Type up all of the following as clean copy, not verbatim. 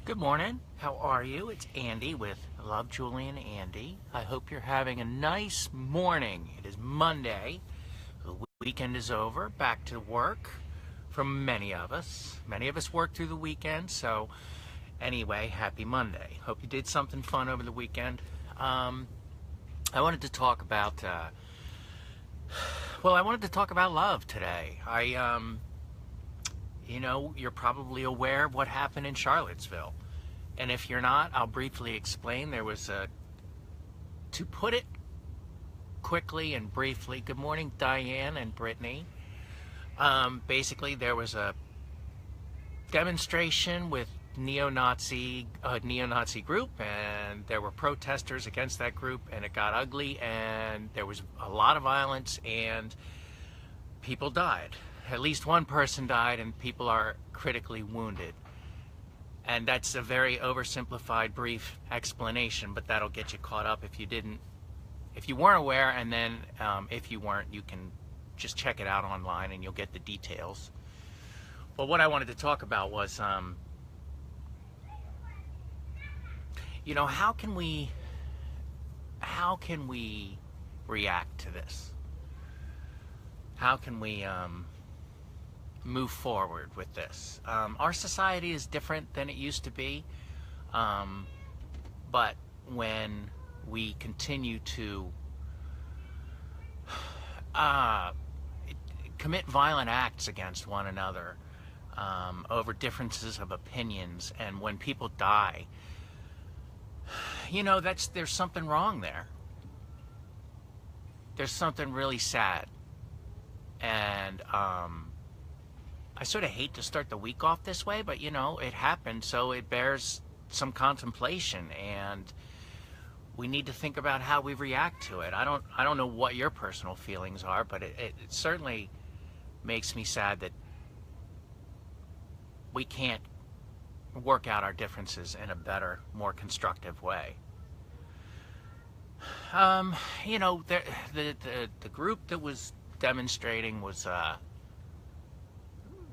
Good morning. How are you? It's Andy with Love Julie and Andy. I hope you're having a nice morning. It is Monday. The weekend is over. Back to work for many of us. Many of us work through the weekend. So anyway, happy Monday. Hope you did something fun over the weekend. I wanted to talk about love today. You're probably aware of what happened in Charlottesville. And if you're not, I'll briefly explain. To put it quickly and briefly, good morning, Diane and Brittany. Basically, there was a demonstration with neo-Nazi group, and there were protesters against that group, and it got ugly, and there was a lot of violence, and people died. At least one person died, and people are critically wounded. And that's a very oversimplified, brief explanation, but that'll get you caught up if you weren't aware, and then if you weren't, you can just check it out online and you'll get the details. But what I wanted to talk about was, how can we react to this? How can we move forward with this? Our society is different than it used to be, but when we continue to commit violent acts against one another over differences of opinions, and when people die, there's something wrong there. There's something really sad. And I sort of hate to start the week off this way, but it happened, so it bears some contemplation, and we need to think about how we react to it. I don't know what your personal feelings are, but it certainly makes me sad that we can't work out our differences in a better, more constructive way. The group that was demonstrating was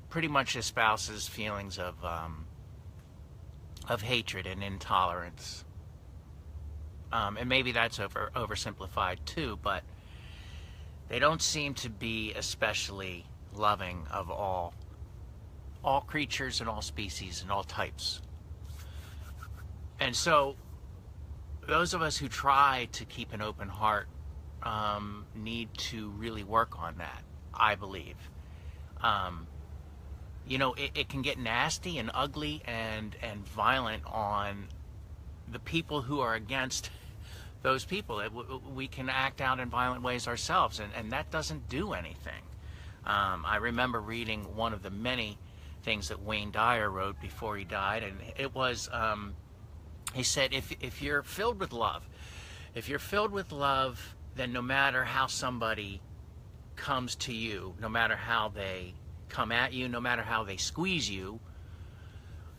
pretty much espouses feelings of hatred and intolerance, and maybe that's oversimplified too, but they don't seem to be especially loving of all creatures and all species and all types. And so those of us who try to keep an open heart need to really work on that, I believe. It can get nasty and ugly and violent on the people who are against those people. We can act out in violent ways ourselves, and that doesn't do anything. I remember reading one of the many things that Wayne Dyer wrote before he died, and it was, he said, if you're filled with love, then no matter how somebody comes to you, no matter how they come at you, no matter how they squeeze you,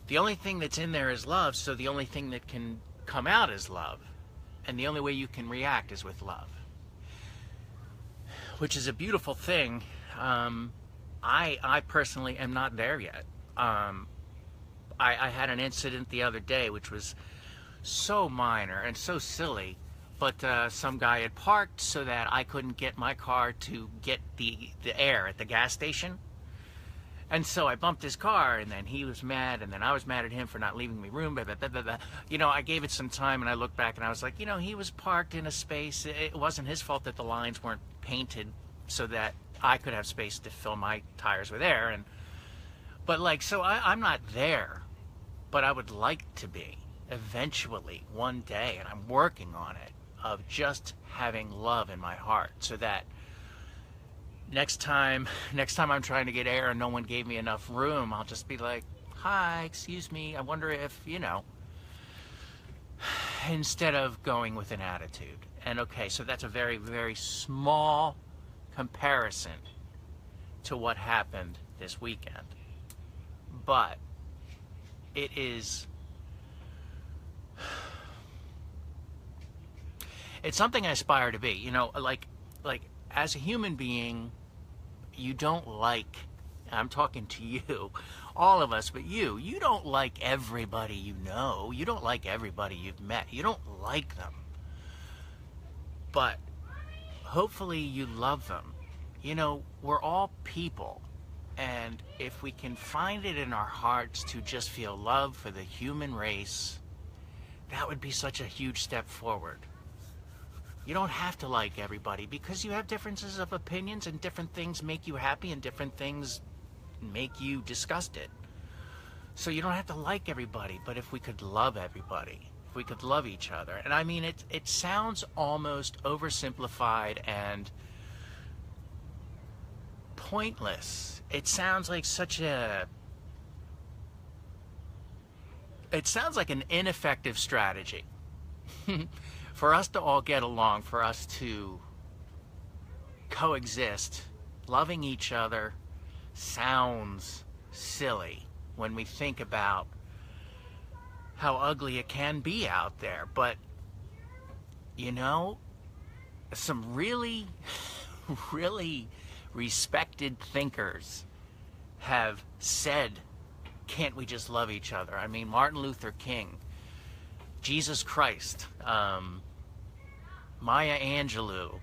the only thing that's in there is love, so the only thing that can come out is love. And the only way you can react is with love. Which is a beautiful thing. I personally am not there yet. I had an incident the other day which was so minor and so silly, but some guy had parked so that I couldn't get my car to get the air at the gas station. And so I bumped his car, and then he was mad, and then I was mad at him for not leaving me room. Blah, blah, blah, blah, blah. I gave it some time, and I looked back, and I was like, he was parked in a space. It wasn't his fault that the lines weren't painted so that I could have space to fill my tires with air. So I'm not there, but I would like to be eventually one day, and I'm working on it, of just having love in my heart, so that next time I'm trying to get air and no one gave me enough room, I'll just be like, hi, excuse me, I wonder if, instead of going with an attitude. And okay, so that's a very, very small comparison to what happened this weekend. But it's something I aspire to be, like as a human being, you don't like, I'm talking to you, all of us, but you don't like everybody you know. You don't like everybody you've met. You don't like them. But hopefully you love them. You know, we're all people. And if we can find it in our hearts to just feel love for the human race, that would be such a huge step forward. You don't have to like everybody because you have differences of opinions, and different things make you happy and different things make you disgusted. So you don't have to like everybody, but if we could love everybody, if we could love each other. And I mean, it sounds almost oversimplified and pointless. It sounds like it sounds like an ineffective strategy. For us to all get along, for us to coexist, loving each other sounds silly when we think about how ugly it can be out there. But, you know, some really, really respected thinkers have said, can't we just love each other? I mean, Martin Luther King, Jesus Christ, Maya Angelou,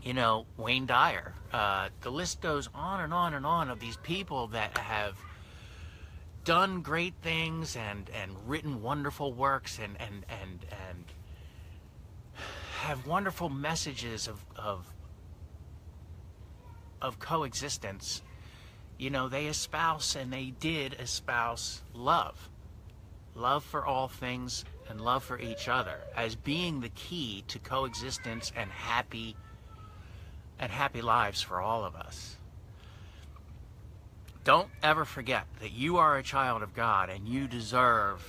you know, Wayne Dyer. The list goes on and on and on of these people that have done great things and written wonderful works and have wonderful messages of coexistence. You know, they espouse, and they did espouse, love for all things and love for each other as being the key to coexistence and happy lives for all of us. Don't ever forget that you are a child of God and you deserve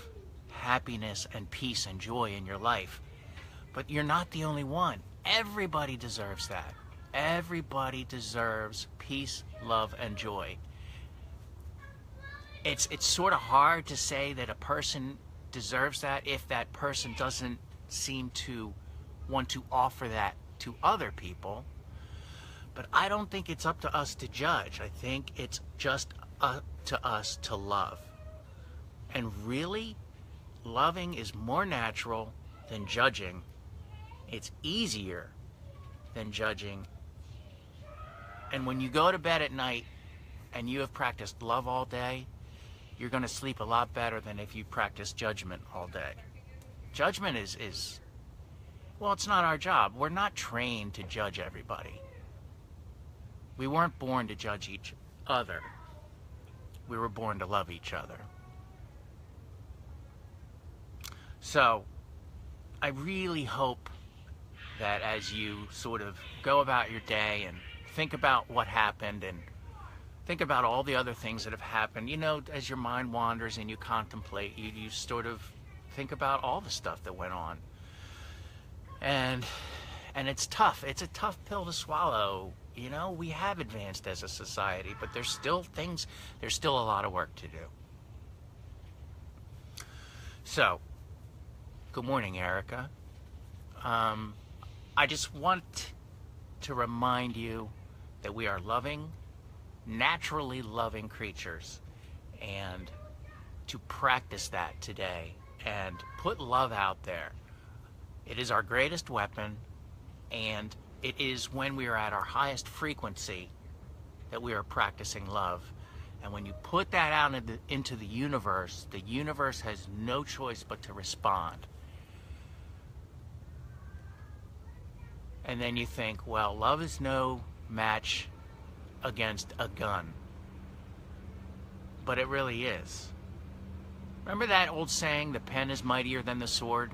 happiness and peace and joy in your life. But you're not the only one. Everybody deserves that. Everybody deserves peace, love, and joy. It's sort of hard to say that a person deserves that if that person doesn't seem to want to offer that to other people. But I don't think it's up to us to judge. I think it's just up to us to love. And really, loving is more natural than judging. It's easier than judging. And when you go to bed at night and you have practiced love all day, you're going to sleep a lot better than if you practice judgment all day. Judgment is, well, it's not our job. We're not trained to judge everybody. We weren't born to judge each other. We were born to love each other. So, I really hope that as you sort of go about your day and think about what happened and think about all the other things that have happened, you know, as your mind wanders and you contemplate, you sort of think about all the stuff that went on. And it's tough. It's a tough pill to swallow. You know, we have advanced as a society, but there's still a lot of work to do. So, good morning, Erica. I just want to remind you that we are loving, naturally loving creatures, and to practice that today and put love out there. It is our greatest weapon, and it is when we are at our highest frequency that we are practicing love. And when you put that out into the universe has no choice but to respond. And then you think, well, love is no match against a gun. But it really is. Remember that old saying, the pen is mightier than the sword?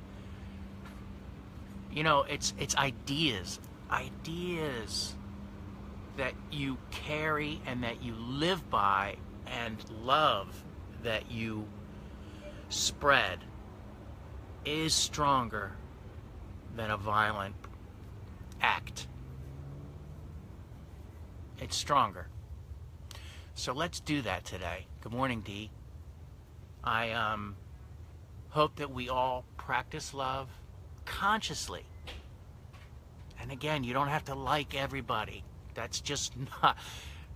You know, it's ideas that you carry and that you live by, and love that you spread is stronger than a violent act. It's stronger. So let's do that today. Good morning, Dee. I hope that we all practice love consciously. And again, you don't have to like everybody. That's just not,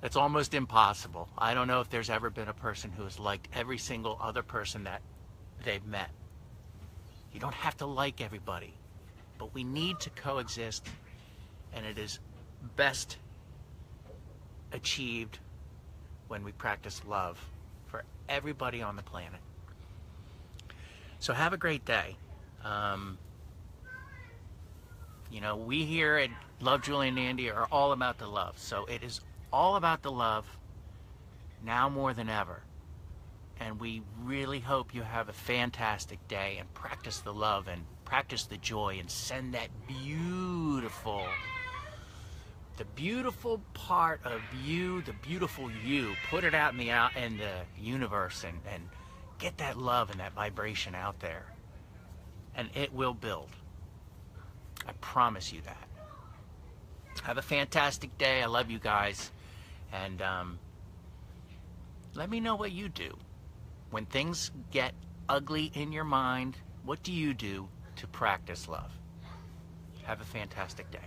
that's almost impossible. I don't know if there's ever been a person who has liked every single other person that they've met. You don't have to like everybody, but we need to coexist, and it is best achieved when we practice love for everybody on the planet. So have a great day. You know, we here at Love Julie and Andy are all about the love. So it is all about the love now more than ever. And we really hope you have a fantastic day and practice the love and practice the joy and send that beautiful, the beautiful part of you, the beautiful you, put it out in the universe and get that love and that vibration out there. And it will build. I promise you that. Have a fantastic day. I love you guys. And let me know what you do. When things get ugly in your mind, what do you do to practice love? Have a fantastic day.